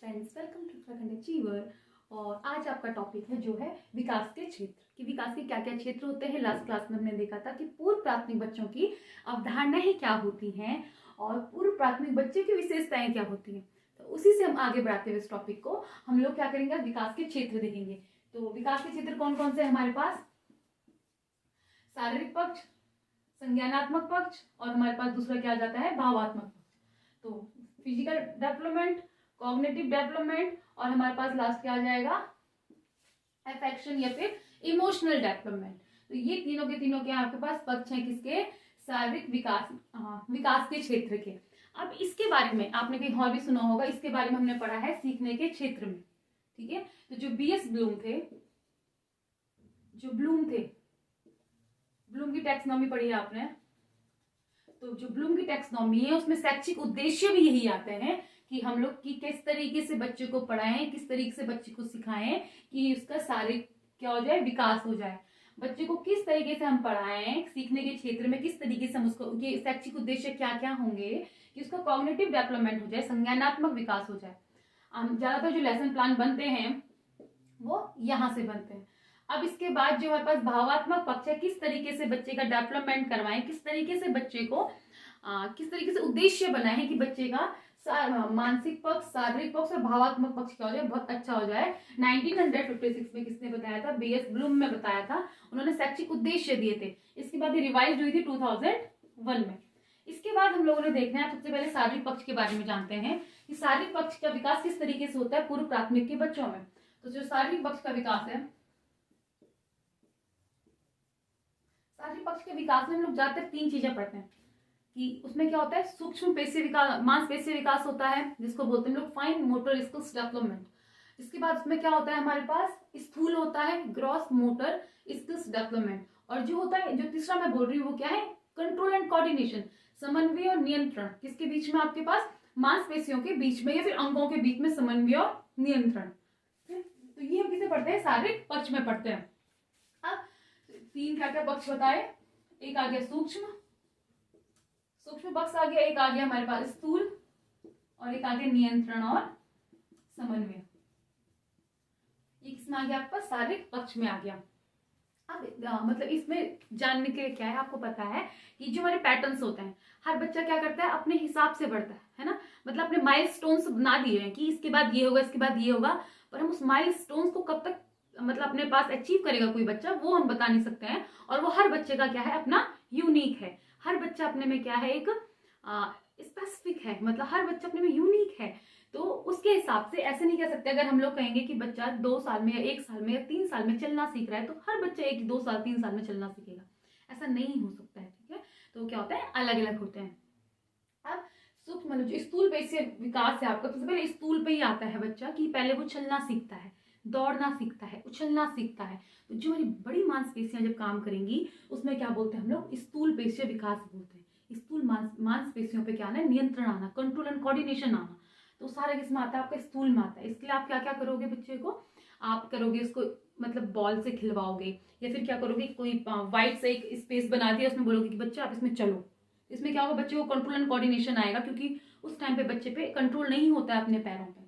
Friends, welcome to Uttarakhand achiever. और आज आपका टॉपिक है जो है विकास के क्षेत्र कि विकास के क्या क्या क्षेत्र होते हैं। लास्ट क्लास में हमने देखा था कि पूर्व प्राथमिक बच्चों की अवधारणाएं क्या होती हैं और पूर्व प्राथमिक बच्चे की विशेषताएं क्या होती हैं। तो उसी से हम आगे बढ़ाते हुए इस टॉपिक को हम लोग क्या करेंगे, विकास के क्षेत्र देखेंगे। तो विकास के क्षेत्र कौन कौन से हमारे पास? शारीरिक पक्ष, संज्ञानात्मक पक्ष और हमारे पास दूसरा क्या जाता है, भावात्मक पक्ष। तो फिजिकल डेवलपमेंट, कॉग्निटिव डेवलपमेंट और हमारे पास लास्ट क्या आ जाएगा, अफेक्शन या फिर इमोशनल डेवलपमेंट। तो ये तीनों के तीनों के आपके पास पक्ष हैं किसके, शारीरिक विकास, विकास के क्षेत्र के। अब इसके बारे में आपने कहीं और भी सुना होगा, इसके बारे में हमने पढ़ा है सीखने के क्षेत्र में। ठीक है, तो जो बीएस ब्लूम थे, ब्लूम की टैक्सोनॉमी पढ़ी है आपने। तो जो ब्लूम की टैक्सोनॉमी है उसमें शैक्षिक उद्देश्य भी यही आते हैं कि हम लोग की किस तरीके से बच्चे को पढ़ाएं, किस तरीके से बच्चे को सिखाएं कि उसका शारीरिक क्या हो जाए, विकास हो जाए। बच्चे को किस तरीके से हम पढ़ाएं, सीखने के क्षेत्र में किस तरीके से हम उसको, ये शैक्षिक उद्देश्य क्या क्या होंगे कि उसका कॉग्निटिव डेवलपमेंट हो जाए, संज्ञानात्मक विकास हो जाए। ज्यादातर जो लेसन प्लान बनते हैं वो यहाँ से बनते हैं। अब इसके बाद जो हमारे पास भावात्मक पक्ष है, किस तरीके से बच्चे का डेवलपमेंट करवाएं, किस तरीके से बच्चे को किस तरीके से उद्देश्य बनाए कि बच्चे का मानसिक पक्ष, शारीरिक पक्ष और भावात्मक पक्ष क्या हो जाए, बहुत अच्छा हो जाए। 1956 में किसने बताया था, बीएस ब्लूम में बताया था। उन्होंने शैक्षिक उद्देश्य दिए थे। इसके बाद ये रिवाइज हुई थी 2001 में। इसके बाद हम लोगों ने देखना है, सबसे पहले शारीरिक पक्ष के बारे में जानते हैं कि शारीरिक पक्ष का विकास किस तरीके से होता है पूर्व प्राथमिक के बच्चों में। तो जो शारीरिक पक्ष का विकास है, शारीरिक पक्ष के विकास में हम लोग ज्यादातर तीन चीजें पढ़ते हैं कि उसमें क्या होता है, सूक्ष्म पेशीय विकास, मांसपेशीय विकास होता है जिसको बोलते हैं हम लोग फाइन मोटर स्किल्स डेवलपमेंट। इसके बाद उसमें क्या होता है हमारे पास, स्थूल होता है ग्रॉस मोटर स्किल्स डेवलपमेंट। और जो होता है, जो तीसरा मैं बोल रही हूँ वो क्या है, कंट्रोल एंड कोऑर्डिनेशन, समन्वय और नियंत्रण। किसके बीच में, आपके पास मांसपेशियों के बीच में या फिर अंगों के बीच में समन्वय और नियंत्रण। तो ये हम किसे पढ़ते हैं, शारीरिक पक्ष में पढ़ते हैं। अब तीन क्या क्या पक्ष बताए, एक आ गया सूक्ष्म पक्ष आ गया, एक आ गया हमारे पास स्थूल और एक आ गया नियंत्रण और समन्वय। ये किसमें आ गया, आपका शारीरिक पक्ष में आ गया। अब मतलब इसमें जानने के लिए क्या है, आपको पता है कि जो हमारे पैटर्न्स होते हैं, हर बच्चा क्या करता है अपने हिसाब से बढ़ता है ना। मतलब अपने माइलस्टोन्स बना दिए हैं कि इसके बाद ये होगा, इसके बाद ये होगा, पर हम उस माइलस्टोन्स को कब तक मतलब अपने पास अचीव करेगा कोई बच्चा, वो हम बता नहीं सकते हैं। और वो हर बच्चे का क्या है, अपना यूनिक है। हर बच्चा अपने में क्या है, एक स्पेसिफिक है, मतलब हर बच्चा अपने में यूनिक है। तो उसके हिसाब से ऐसे नहीं कह सकते, अगर हम लोग कहेंगे कि बच्चा 2 साल में या 1 साल में या 3 साल में चलना सीख रहा है तो हर बच्चा 1, 2 साल 3 साल में चलना सीखेगा, ऐसा नहीं हो सकता है। ठीक है, तो क्या होता है, अलग अलग होते हैं। अब सूक्ष्म जो स्थूल पेशीय विकास है आपका, सबसे पहले स्थूल पे ही आता है बच्चा कि पहले वो चलना सीखता है, दौड़ना सीखता है, उछलना सीखता है। तो जो हमारी बड़ी मांसपेशियां जब काम करेंगी उसमें क्या बोलते हैं हम लोग, स्थूल पेशीय विकास बोलते हैं। स्थूल मांसपेशियों पे क्या आना, नियंत्रण आना, कंट्रोल एंड कोऑर्डिनेशन आना। तो सारा किसमें आता है, आपका स्थूल में आता है। इसके लिए आप क्या क्या करोगे, बच्चे को आप करोगे उसको मतलब बॉल से खिलवाओगे या फिर क्या करोगे, कोई वाइट से एक स्पेस बना दिया, उसमें बोलोगे कि बच्चा आप इसमें चलो। इसमें क्या होगा, बच्चे को कंट्रोल एंड कोऑर्डिनेशन आएगा, क्योंकि उस टाइम पे बच्चे पे कंट्रोल नहीं होता है अपने पैरों पे,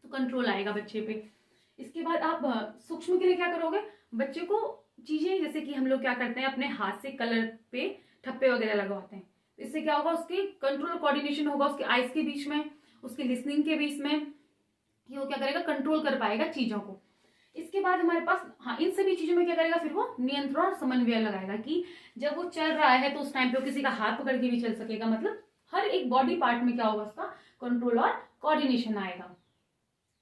तो कंट्रोल आएगा बच्चे पे। इसके बाद आप सूक्ष्म के लिए क्या करोगे, बच्चे को चीजें जैसे कि हम लोग क्या करते हैं अपने हाथ से कलर पे ठप्पे वगैरह लगवाते हैं, इससे क्या होगा, उसके कंट्रोल कोऑर्डिनेशन होगा, उसके आइज के बीच में, उसके लिसनिंग के बीच में, ये वो क्या करेगा, कंट्रोल कर पाएगा चीजों को। इसके बाद हमारे पास इन सभी चीजों में क्या करेगा, फिर वो नियंत्रण और समन्वय लगाएगा कि जब वो चल रहा है तो उस टाइम पे वो किसी का हाथ पकड़ के भी चल सकेगा। मतलब हर एक बॉडी पार्ट में क्या होगा, उसका कंट्रोल और कोऑर्डिनेशन आएगा।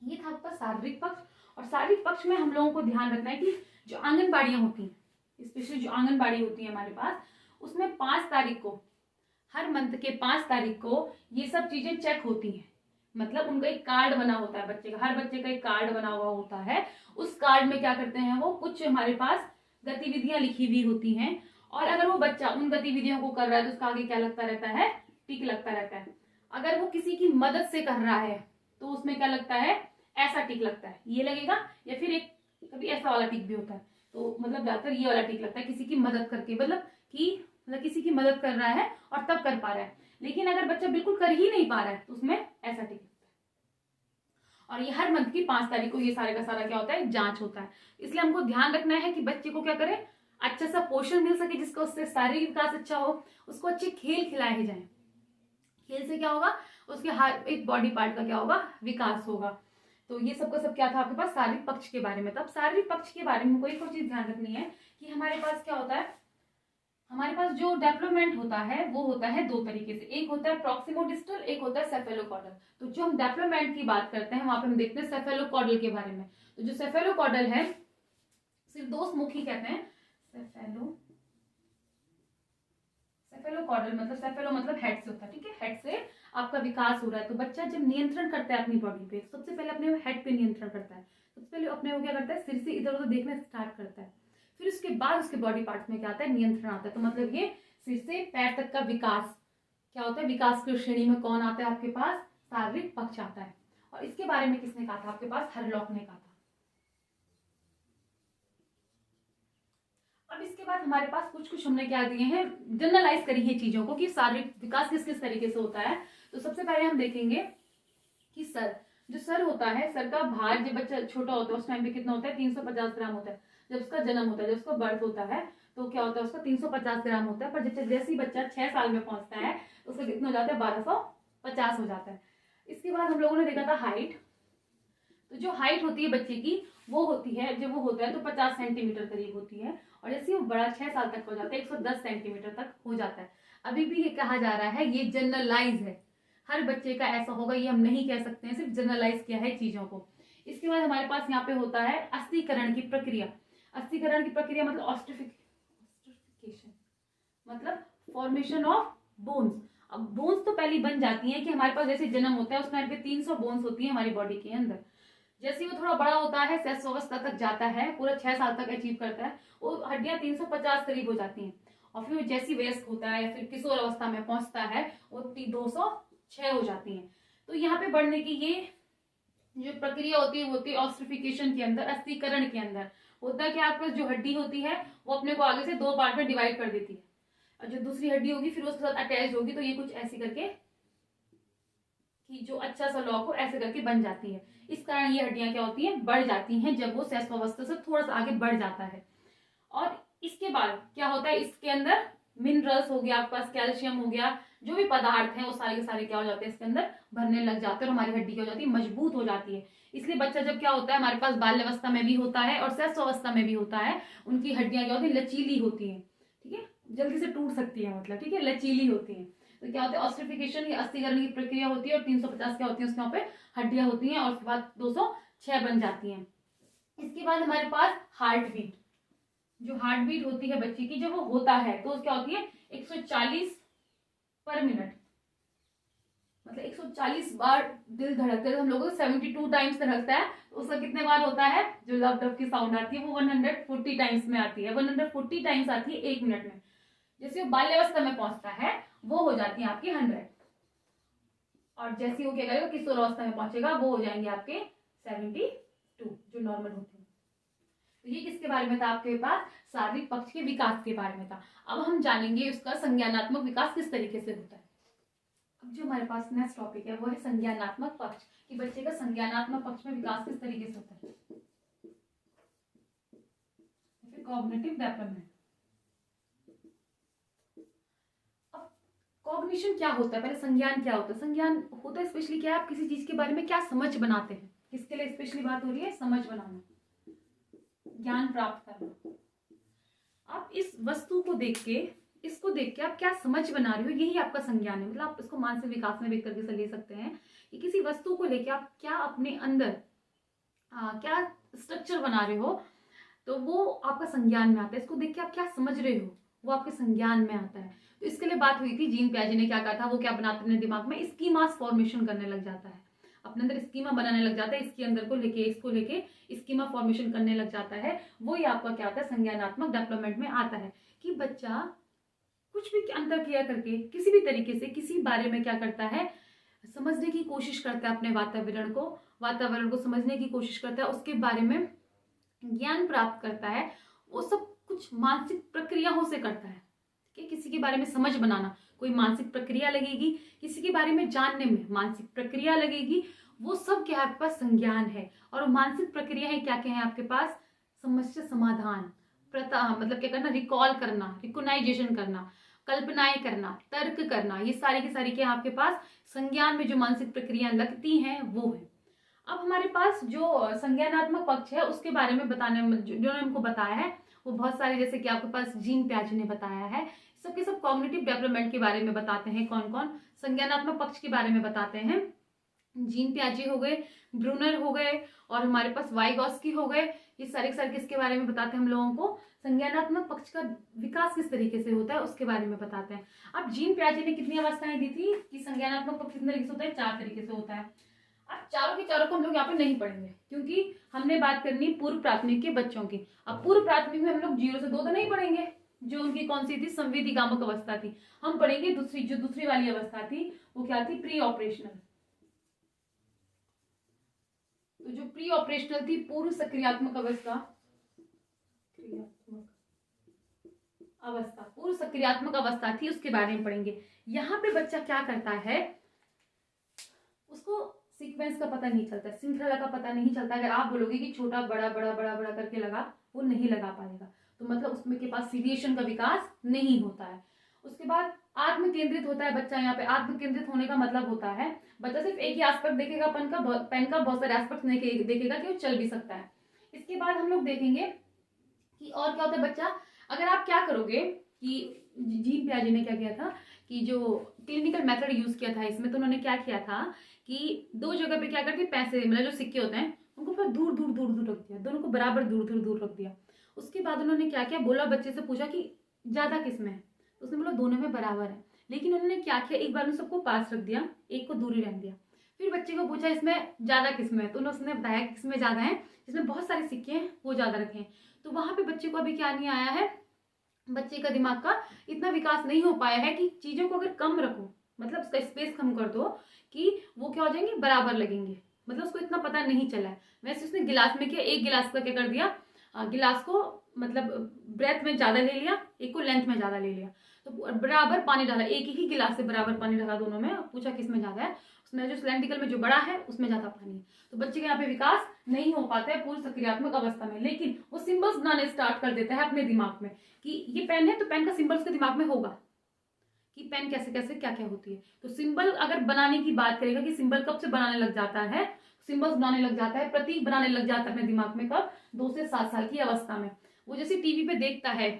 ये था आपका शारीरिक पक्ष। और शारीरिक पक्ष में हम लोगों को ध्यान रखना है कि जो आंगनबाड़ियां होती हैं, स्पेशली जो आंगनबाड़ी होती है हमारे पास, उसमें 5 तारीख को, हर मंथ के 5 तारीख को ये सब चीजें चेक होती हैं। मतलब उनका एक कार्ड बना होता है बच्चे का, हर बच्चे का एक कार्ड बना हुआ होता है। उस कार्ड में क्या करते हैं वो, कुछ हमारे पास गतिविधियां लिखी हुई होती हैं, और अगर वो बच्चा उन गतिविधियों को कर रहा है तो उसका आगे क्या लगता रहता है, टिक लगता रहता है। अगर वो किसी की मदद से कर रहा है तो उसमें क्या लगता है, ऐसा टिक लगता है, ये लगेगा, या फिर एक कभी ऐसा वाला टिक भी होता है। तो मतलब ज्यादातर ये वाला टिक लगता है, किसी की मदद करके, मतलब किसी की मदद कर रहा है और तब कर पा रहा है। लेकिन अगर बच्चा बिल्कुल कर ही नहीं पा रहा है तो उसमें ऐसा टिक लगता है। और ये हर मंथ की 5 तारीख को ये सारे का सारा क्या होता है, जांच होता है। इसलिए हमको ध्यान रखना है कि बच्चे को क्या करें, अच्छा सा पोषण मिल सके जिसका उससे शारीरिक विकास अच्छा हो, उसको अच्छे खेल खिलाए जाएं। खेल से क्या होगा, उसके हर एक बॉडी पार्ट का क्या होगा, विकास होगा। तो ये सबका सब क्या था आपके पास, शारीरिक पक्ष के बारे में। तब शारीरिक पक्ष के बारे में कोई चीज ध्यान रखनी है कि हमारे पास क्या होता है, हमारे पास जो डेवलपमेंट होता है वो होता है 2 तरीके से, एक होता है प्रॉक्सिमोडिस्टल, एक होता है सेफेलोकॉर्डल। तो जो हम डेवलपमेंट की बात करते हैं वहां पे हम देखते हैं सेफेलोकॉर्डल के बारे में। तो जो सेफेलोकॉर्डल है सिर्फ 2 मुखी कहते हैं, सेफेलोकॉर्डल मतलब सेफेलो मतलब हेड से होता है, ठीक है, हेड से आपका विकास हो रहा है। तो बच्चा जब नियंत्रण करता है अपनी बॉडी पे, सबसे पहले अपने हेड पे नियंत्रण करता है, सबसे पहले अपने वो क्या करता है, सिर से इधर उधर देखना स्टार्ट करता है, फिर उसके बाद उसके बॉडी पार्ट्स में क्या आता है, नियंत्रण आता है। तो मतलब ये सिर से पैर तक का विकास क्या होता है, विकास की श्रेणी में कौन आता है आपके पास, शारीरिक पक्ष आता है। और इसके बारे में किसने कहा था आपके पास, हरलॉक ने कहा था। अब इसके बाद हमारे पास कुछ हमने क्या दिए हैं, जनरलाइज करी है चीजों को कि शारीरिक विकास किस किस तरीके से होता है। तो सबसे पहले हम देखेंगे कि जो सर होता है, सर का भार जब बच्चा छोटा होता है उस टाइम पे कितना होता है, 350 ग्राम होता है। जब उसका जन्म होता है, जब उसका बर्थ होता है तो क्या होता है, उसका 350 ग्राम होता है। पर जैसे ही बच्चा 6 साल में पहुंचता है तो उसका कितना हो जाता है, 1250 हो जाता है। इसके बाद हम लोगों ने देखा था हाइट। तो जो हाइट होती है बच्चे की वो होती है, जब वो होता है तो 50 सेंटीमीटर करीब होती है, और जैसे वो बड़ा 6 साल तक हो जाता है 110 सेंटीमीटर तक हो जाता है। अभी भी ये कहा जा रहा है, ये जनरलाइज है, हर बच्चे का ऐसा होगा ये हम नहीं कह सकते हैं, सिर्फ जनरलाइज किया है चीजों को। इसके बाद हमारे पास यहाँ पे होता है अस्थिकरण की प्रक्रिया। अस्थिकरण की प्रक्रिया मतलब ऑस्ट्रिफिकेशन, मतलब फॉर्मेशन ऑफ बोन्स। अब बोन्स तो पहले बन जाती हैं कि हमारे पास जैसे जन्म होता है उस टाइम पे 300 बोन्स होती है हमारी बॉडी के अंदर। जैसे वो थोड़ा बड़ा होता है, शैशवावस्था तक जाता है, पूरा 6 साल तक अचीव करता है, वो हड्डियां 350 करीब हो जाती हैं। और फिर जैसी वयस्क होता है, फिर किशोर अवस्था में पहुंचता है, वो 206 हो जाती हैं। तो यहाँ पे बढ़ने की ये जो प्रक्रिया होती है ऑस्ट्रिफिकेशन के अंदर, अस्थिकरण के अंदर होता है कि आपके पास जो हड्डी होती है वो अपने को आगे से 2 पार्ट में डिवाइड कर देती है, और जो दूसरी हड्डी होगी फिर उसके साथ अटैच होगी। तो ये कुछ ऐसी करके कि जो अच्छा सा लॉक हो ऐसे करके बन जाती है। इस कारण ये हड्डियां क्या होती हैं, बढ़ जाती हैं जब वो शैशवावस्था से थोड़ा सा आगे बढ़ जाता है। और इसके बाद क्या होता है, इसके अंदर मिनरल्स हो गया, आपके पास कैल्शियम हो गया, जो भी पदार्थ हैं वो सारे के सारे क्या हो जाते हैं, इसके अंदर भरने लग जाते हैं, और हमारी हड्डी क्या हो जाती है, मजबूत हो जाती है। इसलिए बच्चा जब क्या होता है, हमारे पास बाल्यावस्था में भी होता है और शैशवावस्था में भी होता है, उनकी हड्डियां क्या होती है, लचीली होती है, ठीक है, जल्दी से टूट सकती है, मतलब ठीक है, लचीली होती है। तो क्या होता है, ऑस्ट्रिफिकेशन या अस्थिकरण की प्रक्रिया होती है, और 350 क्या होती है, उसके वहां पे हड्डियां होती हैं, और उसके बाद 206 बन जाती हैं। इसके बाद हमारे पास हार्ट बीट, जो हार्ट बीट होती है बच्चे की, जब वो होता है तो क्या होती है, 140 पर मिनट, मतलब 140 बार दिल धड़कता है। हम लोगों को 72 टाइम्स धड़कता है, तो उसका कितने बार होता है, जो लव डव की साउंड आती है वो 140 टाइम्स में आती है, 140 टाइम्स आती है 1 मिनट में। जैसे वो बाल्यावस्था में पहुंचता है वो हो जाती है आपकी 100, और जैसे वो क्या करेगा, किशोरावस्था में पहुंचेगा वो हो जाएंगे आपके 72 जो नॉर्मल होते हैं। तो ये किसके बारे में था आपके पास, शारीरिक पक्ष के विकास के बारे में था। अब हम जानेंगे उसका संज्ञानात्मक विकास किस तरीके से होता है। अब जो हमारे पास नेक्स्ट टॉपिक है वो है संज्ञानात्मक पक्ष, कि बच्चे का संज्ञानात्मक पक्ष में विकास किस तरीके से होता है, फिर कॉग्निटिव डेवलपमेंट। अब कॉग्निशन क्या होता है, पहले संज्ञान क्या होता है। संज्ञान होता है स्पेशली क्या है, आप किसी चीज के बारे में क्या समझ बनाते हैं, किसके लिए स्पेशली बात हो रही है, समझ बनाना, ज्ञान प्राप्त करना। आप इस वस्तु को देख के, इसको देख के आप क्या समझ बना रहे हो, यही आपका संज्ञान है। मतलब आप इसको मानसिक विकास में भी एक तरीके से ले सकते हैं कि किसी वस्तु को लेके आप क्या अपने अंदर क्या स्ट्रक्चर बना रहे हो, तो वो आपका संज्ञान में आता है। इसको देख के आप क्या समझ रहे हो वो आपके संज्ञान में आता है। तो इसके लिए बात हुई थी, जीन पियाजे ने क्या कहा था, वो क्या बनाते अपने दिमाग में, स्कीमास फॉर्मेशन करने लग जाता है, अपने अंदर स्कीमा बनाने लग जाता है, इसके अंदर को लेके इसको लेके स्कीमा फॉर्मेशन करने लग जाता है। वो ही आपका क्या होता है, संज्ञानात्मक डेवलपमेंट में आता है, कि बच्चा कुछ भी अंतर किया करके किसी भी तरीके से किसी बारे में क्या करता है, समझने की कोशिश करता है, अपने वातावरण को समझने की कोशिश करता है, उसके बारे में ज्ञान प्राप्त करता है। वो सब कुछ मानसिक प्रक्रियाओं से करता है कि किसी के बारे में समझ बनाना, कोई मानसिक प्रक्रिया लगेगी, किसी के बारे में जानने में मानसिक प्रक्रिया लगेगी, वो सब क्या है आपके पास संज्ञान है। और मानसिक प्रक्रियाएं क्या क्या है आपके पास, समस्या समाधान, मतलब क्या करना, रिकॉल करना, रिकोनाइजेशन करना, कल्पनाएं करना, तर्क करना, ये सारी की सारी क्या आपके पास संज्ञान में जो मानसिक प्रक्रियाएं लगती हैं वो है। अब हमारे पास जो संज्ञानात्मक पक्ष है उसके बारे में बताने में जो हमको बताया है वो बहुत सारे, जैसे कि आपके पास जीन प्याजे ने बताया है, सबके सब कॉग्निटिव डेवलपमेंट के बारे में बताते हैं। कौन कौन, संज्ञानात्मक पक्ष के बारे में बताते हैं, जीन प्याजे हो गए, ब्रूनर हो गए, और हमारे पास वाइगॉस्की हो गए। ये सारे किसके बारे में बताते हैं हम लोगों को, संज्ञानात्मक पक्ष का विकास किस तरीके से होता है उसके बारे में बताते हैं। अब जीन प्याजे ने कितनी अवस्थाएं दी थी कि संज्ञानात्मक पक्ष कितने तरीके से होता है, 4 तरीके से होता है। अब चारों के चारों को हम लोग यहाँ पे नहीं पढ़ेंगे क्योंकि हमने बात करनी पूर्व प्राथमिक के बच्चों की। अब पूर्व प्राथमिक में हम लोग 0 से 2 तो नहीं पढ़ेंगे, जो उनकी कौन सी थी, संवेदीगामक अवस्था थी। हम पढ़ेंगे दूसरी वाली अवस्था थी, वो क्या थी, प्री ऑपरेशनल। तो जो प्री ऑपरेशनल थी, पूर्व सक्रियात्मक अवस्था, पूर्व सक्रियात्मक अवस्था थी, उसके बारे में पढ़ेंगे। यहाँ पे बच्चा क्या करता है, उसको सीक्वेंस का पता नहीं चलता, श्रृंखला का पता नहीं चलता। अगर आप बोलोगे कि छोटा बड़ा बड़ा बड़ा बड़ा करके लगा, वो नहीं लगा पाएगा, तो मतलब उसमें के पास सीरिएशन का विकास नहीं होता है। उसके बाद आत्म केंद्रित होता है बच्चा। यहाँ पे आत्म केंद्रित होने का मतलब होता है बच्चा सिर्फ एक ही एस्पेक्ट देखेगा, पेन का बहुत सारे एस्पेक्ट देखेगा कि वो चल भी सकता है। इसके बाद हम लोग देखेंगे कि और क्या होता है बच्चा, अगर आप क्या करोगे कि जीन प्याजे ने क्या किया था कि जो क्लिनिकल मेथड यूज किया था इसमें, तो उन्होंने क्या किया था कि 2 जगह पे क्या करते, पैसे मतलब जो सिक्के होते हैं उनको पूरा दूर दूर दूर दूर रख दिया, दोनों को बराबर दूर दूर दूर रख दिया। उसके बाद उन्होंने क्या किया, बोला बच्चे से पूछा कि ज्यादा किसमें है, तो उसने बोला दोनों में बराबर है। लेकिन उन्होंने क्या किया, एक बार में सबको पास रख दिया, एक को दूर ही रख दिया। फिर बच्चे को पूछा इसमें ज्यादा किसमें है, तो उसने बताया किसमें ज्यादा है, जिसमें बहुत सारे सिक्के हैं वो ज्यादा रखे हैं। तो वहां पे बच्चे को अभी क्या नहीं आया है, बच्चे का दिमाग का इतना विकास नहीं हो पाया है कि चीजों को अगर कम रखो, मतलब उसका स्पेस कम कर दो कि वो क्या हो जाएंगे, बराबर लगेंगे, मतलब उसको इतना पता नहीं चला है। वैसे उसने गिलास में किया, एक गिलास का क्या कर दिया, गिलास को मतलब ब्रेथ में ज्यादा ले लिया, एक को लेंथ में ज्यादा ले लिया, तो बराबर पानी डाला, एक ही गिलास से बराबर पानी डाला दोनों में, पूछा किसमें ज्यादा है, उसमें जो सिलेंड्रिकल में जो बड़ा है उसमें ज्यादा पानी है। तो बच्चे का यहाँ पे विकास नहीं हो पाता है पूर्व सक्रियात्मक अवस्था में, लेकिन वो सिंबल्स बनाने स्टार्ट कर देता है अपने दिमाग में कि ये पेन है तो पेन का सिंबल उसके दिमाग में होगा कि पेन कैसे कैसे क्या क्या होती है। तो सिंबल अगर बनाने की बात करेगा कि सिंबल कब से बनाने लग जाता है, सिंबल्स बनाने लग जाता है, प्रतीक बनाने लग जाता है अपने दिमाग में कब, 2 से 7 साल की अवस्था में। वो जैसे टीवी पे देखता है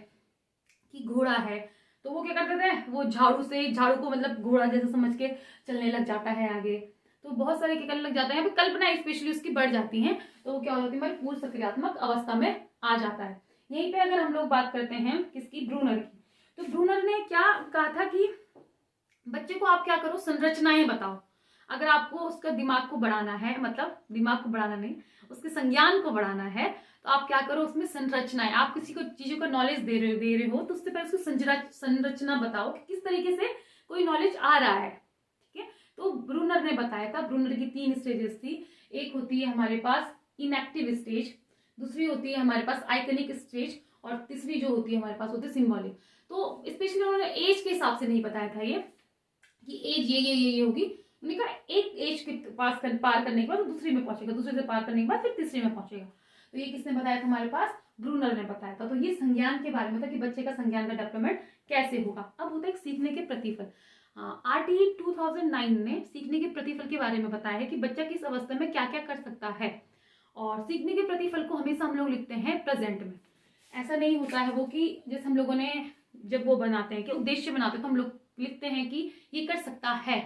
कि घोड़ा है, तो वो क्या करते थे, वो झाड़ू को मतलब घोड़ा जैसे समझ के चलने लग जाता है आगे। तो बहुत सारे क्या करने लग जाते हैं, कल्पना स्पेशली उसकी बढ़ जाती है, तो वो क्या हो जाती है, हमारी पूर्व सक्रियात्मक अवस्था में आ जाता है। यहीं पे अगर हम लोग बात करते हैं किसकी, ब्रूनर की, तो ब्रूनर ने क्या कहा था कि बच्चे को आप क्या करो, संरचनाएं बताओ। अगर आपको उसका दिमाग को बढ़ाना है, मतलब दिमाग को बढ़ाना नहीं, उसके संज्ञान को बढ़ाना है, तो आप क्या करो, उसमें संरचनाएं, आप किसी को चीजों का नॉलेज दे रहे हो तो उससे पहले उसकी संरचना बताओ कि किस तरीके से कोई नॉलेज आ रहा है। ठीक है, तो ब्रूनर ने बताया था, ब्रूनर की 3 स्टेजेस थी। एक होती है हमारे पास इनएक्टिव स्टेज, दूसरी होती है हमारे पास आइकनिक स्टेज, और तीसरी जो होती है हमारे पास होती है सिंबॉलिक। तो स्पेशली उन्होंने एज के हिसाब से नहीं बताया था ये कि एज ये होगी, उन्होंने कहा एक एज के पार करने के बाद दूसरी में पहुंचेगा, दूसरे से पार करने के बाद फिर तीसरी में पहुंचेगा। तो ये किसने बताया था, हमारे पास ब्रूनर ने बताया था। तो ये संज्ञान के बारे में था कि बच्चे का संज्ञान का डेवलपमेंट कैसे होगा। अब होता है सीखने के प्रतिफल। RTE 2009 ने सीखने के प्रतिफल के बारे में बताया है कि बच्चा किस अवस्था में क्या क्या कर सकता है, और सीखने के प्रतिफल को हमेशा हम लोग लिखते हैं प्रेजेंट में। ऐसा नहीं होता है वो कि जैसे हम लोगों ने जब वो बनाते हैं कि उद्देश्य बनाते हैं तो हम लोग लिखते हैं कि ये कर सकता है,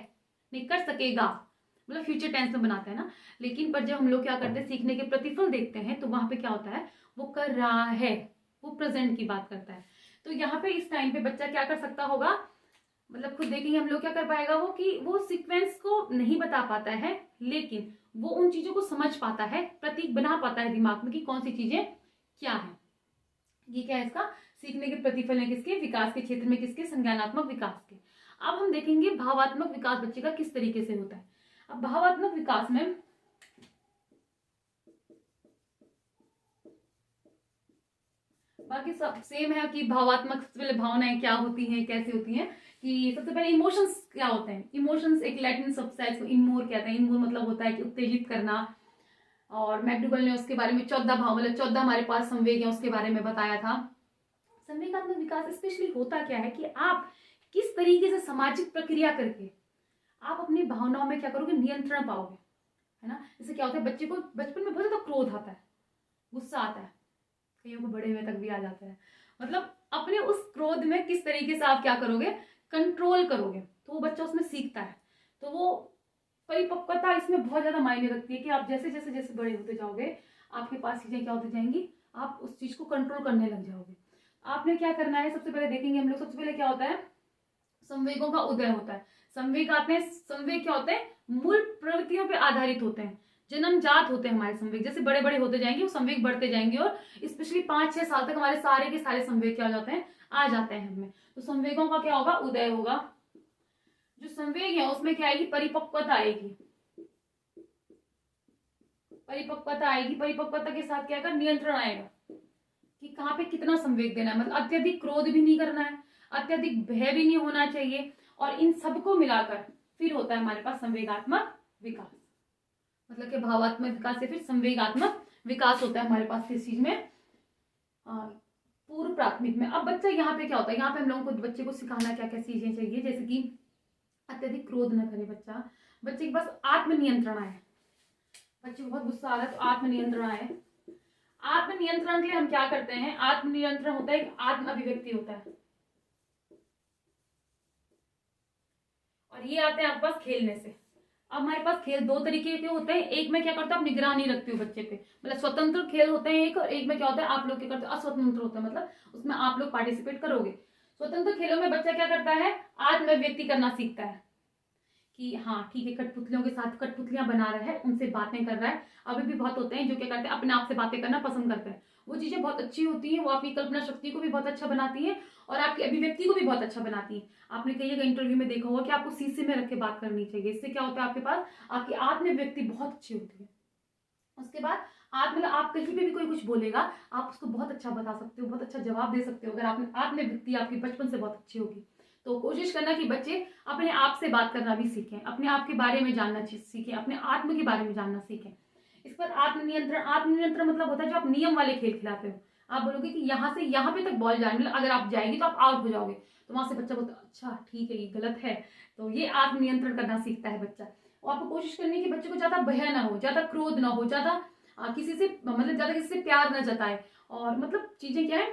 नहीं कर सकेगा, मतलब फ्यूचर टेंस में बनाते हैं ना। लेकिन पर जब हम लोग क्या करते हैं, सीखने के प्रतिफल देखते हैं, तो वहां पे क्या होता है, वो कर रहा है, वो प्रेजेंट की बात करता है। तो यहाँ पे इस टाइम पे बच्चा क्या कर सकता होगा, मतलब खुद देखेंगे हम लोग क्या कर पाएगा वो, कि वो सीक्वेंस को नहीं बता पाता है, लेकिन वो उन चीजों को समझ पाता है, प्रतीक बना पाता है दिमाग में कि कौन सी चीजें क्या है। ये क्या है, इसका सीखने के प्रतिफल है किसके, विकास के क्षेत्र में, किसके, संज्ञानात्मक विकास के। अब हम देखेंगे भावात्मक विकास बच्चे का किस तरीके से होता है। अब भावात्मक विकास में बाकी सब सेम है कि भावात्मक भावनाएं क्या होती हैं, कैसे होती हैं, कि सबसे पहले इमोशंस क्या होते हैं। इमोशंस एक लैटिन शब्द है, इसको इमोर कहते हैं। इमोर मतलब होता है कि उत्तेजित करना। और मैकडूगल ने उसके बारे में 14 भाव मतलब 14 हमारे पास संवेग है उसके बारे में बताया था। संवेगात्मक विकास स्पेशली होता क्या है कि आप किस तरीके से सामाजिक प्रक्रिया करके आप अपनी भावनाओं में क्या करोगे, नियंत्रण पाओगे, है ना। इससे क्या होता है, बच्चे को बचपन में बहुत ज्यादा क्रोध आता है, गुस्सा आता है, कईयों को बड़े हुए तक भी आ जाता है। मतलब अपने उस क्रोध में किस तरीके से आप क्या करोगे, कंट्रोल करोगे, तो वो बच्चा उसमें सीखता है। तो वो परिपक्वता इसमें बहुत ज्यादा मायने रखती है कि आप जैसे जैसे जैसे बड़े होते जाओगे आपके पास चीजें क्या होती जाएंगी, आप उस चीज को कंट्रोल करने लग जाओगे। आपने क्या करना है, सबसे पहले देखेंगे हम लोग, सबसे पहले क्या होता है, संवेगों का उदय होता है। संवेग आते हैं, संवेग क्या होते हैं, मूल प्रवृत्तियों पे आधारित होते हैं, जन्मजात होते हैं हमारे संवेग। जैसे बड़े बड़े होते जाएंगे वो संवेग बढ़ते जाएंगे और स्पेशली 5-6 साल तक हमारे सारे के सारे संवेग क्या हो जाते हैं, आ जाते हैं हमें। तो संवेगों का क्या होगा, उदय होगा। जो संवेग है उसमें क्या आएगी, परिपक्वता आएगी। परिपक्वता आएगी, परिपक्वता के साथ क्या आएगा, नियंत्रण आएगा कि कहाँ पे कितना संवेग देना है। मतलब अत्यधिक क्रोध भी नहीं करना है, अत्यधिक भय भी नहीं होना चाहिए। और इन सबको मिलाकर फिर होता है हमारे पास संवेगात्मक विकास। मतलब कि भावात्मक विकास से फिर संवेगात्मक विकास होता है हमारे पास किस चीज में, पूर्व प्राथमिक में। अब बच्चा यहाँ पे क्या होता है, यहाँ पे हम लोगों को बच्चे को सिखाना क्या क्या चीजें चाहिए, जैसे कि अत्यधिक क्रोध न करे बच्चा, बच्चे के पास आत्मनियंत्रण आए। बच्चे को बहुत गुस्सा आ रहा है तो आत्मनियंत्रण आए। आत्मनियंत्रण के लिए हम क्या करते हैं, आत्मनियंत्रण होता है, आत्म अभिव्यक्ति होता है। और ये आते हैं आपके पास खेलने से। अब हमारे पास खेल दो तरीके के होते हैं, एक में क्या करते हो आप निगरानी रखते हो बच्चे पे, मतलब स्वतंत्र खेल होते हैं एक, और एक में क्या होता है आप लोग क्या करते हो, अस्वतंत्र होता है, मतलब उसमें आप लोग पार्टिसिपेट करोगे। स्वतंत्र खेलों में बच्चा क्या करता है, आत्म अभिव्यक्ति करना सीखता है कि हाँ ठीक है, कठपुतलियों के साथ कठपुतलियां बना रहा है, उनसे बातें कर रहा है। अभी भी बहुत होते हैं जो क्या करते हैं, अपने आप से बातें करना पसंद करते हैं। वो चीजें बहुत अच्छी होती हैं, वो आपकी कल्पना शक्ति को भी बहुत अच्छा बनाती है और आपकी अभिव्यक्ति को भी बहुत अच्छा बनाती है। आपने कई जगह इंटरव्यू में देखा होगा कि आपको शीशे में रख के बात करनी चाहिए। इससे क्या होता है, आपके पास आपकी आत्म अभिव्यक्ति बहुत अच्छी होती है। उसके बाद मतलब आप कहीं पे भी कोई कुछ बोलेगा आप उसको बहुत अच्छा बता सकते हो, बहुत अच्छा जवाब दे सकते हो, अगर आपने आत्म अभिव्यक्ति आपकी बचपन से बहुत अच्छी होगी। तो कोशिश करना कि बच्चे अपने आप से बात करना भी सीखें, अपने आप के बारे में जानना सीखें, अपने आत्म के बारे में जानना सीखें। इस पर आत्मनियंत्रण, आत्मनियंत्रण मतलब होता है जो आप नियम वाले खेल खिलाते हो। आप बोलोगे कि यहाँ से यहाँ पे तक बॉल जाए, मतलब अगर आप जाएगी तो आप आउट हो जाओगे, तो वहां से बच्चा बोलता है अच्छा ठीक है ये गलत है। तो ये आत्मनियंत्रण करना सीखता है बच्चा। और आपको कोशिश करनी है कि बच्चे को ज्यादा भय ना हो, ज्यादा क्रोध ना हो, ज्यादा किसी से मतलब ज्यादा किसी से प्यार ना जताए। और मतलब चीजें क्या है,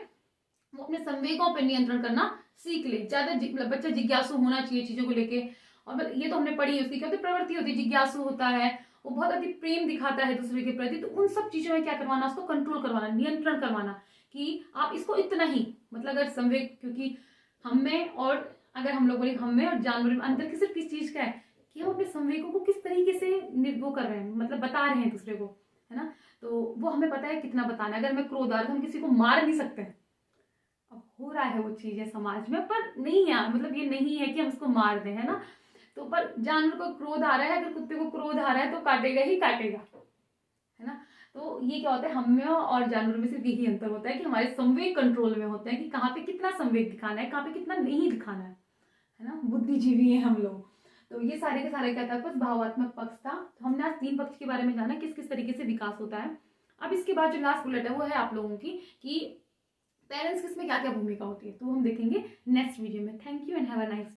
वो अपने संवेगों पर नियंत्रण करना सीख ले। ज्यादा मतलब बच्चा जिज्ञासु होना चाहिए चीजों को लेके। और मतलब ये तो हमने पढ़ी है, उसकी क्या होती है, प्रवृत्ति होती है, जिज्ञासु होता है, वो बहुत अधिक प्रेम दिखाता है दूसरे के प्रति। तो उन सब चीजों में क्या करवाना, उसको कंट्रोल करवाना, नियंत्रण करवाना कि आप इसको इतना ही, मतलब अगर संवेग, क्योंकि हम में और अगर हम लोग बोले हम में और जानवर में अंतर की सिर्फ किस चीज का है कि हम अपने संवेगों को किस तरीके से वो कर रहे हैं, मतलब बता रहे हैं दूसरे को, है ना। तो वो हमें पता है कितना बताना है। अगर हमें क्रोध आ रहा है तो हम किसी को मार नहीं सकते। अब हो रहा है वो चीजें समाज में, पर नहीं है, मतलब ये नहीं है कि हम उसको मार दें, है ना। तो पर जानवर को क्रोध आ रहा है, अगर कुत्ते को क्रोध आ रहा है तो काटेगा ही काटेगा, है ना। तो ये क्या होता है, हम में और जानवर में सिर्फ यही अंतर होता है कि हमारे संवेग कंट्रोल में होते हैं कि कहाँ पे कितना संवेग दिखाना है, कहाँ पे कितना नहीं दिखाना है ना। बुद्धिजीवी हैं हम लोग। तो ये सारे के सारे क्या था, कुछ भावात्मक पक्ष था। तो हमने आज 3 पक्ष के बारे में जाना, किस किस तरीके से विकास होता है। अब इसके बाद जो लास्ट बुलेट है वो है आप लोगों की कि पेरेंट्स की इसमें क्या क्या भूमिका होती है, तो हम देखेंगे नेक्स्ट वीडियो में। Thank you and have a nice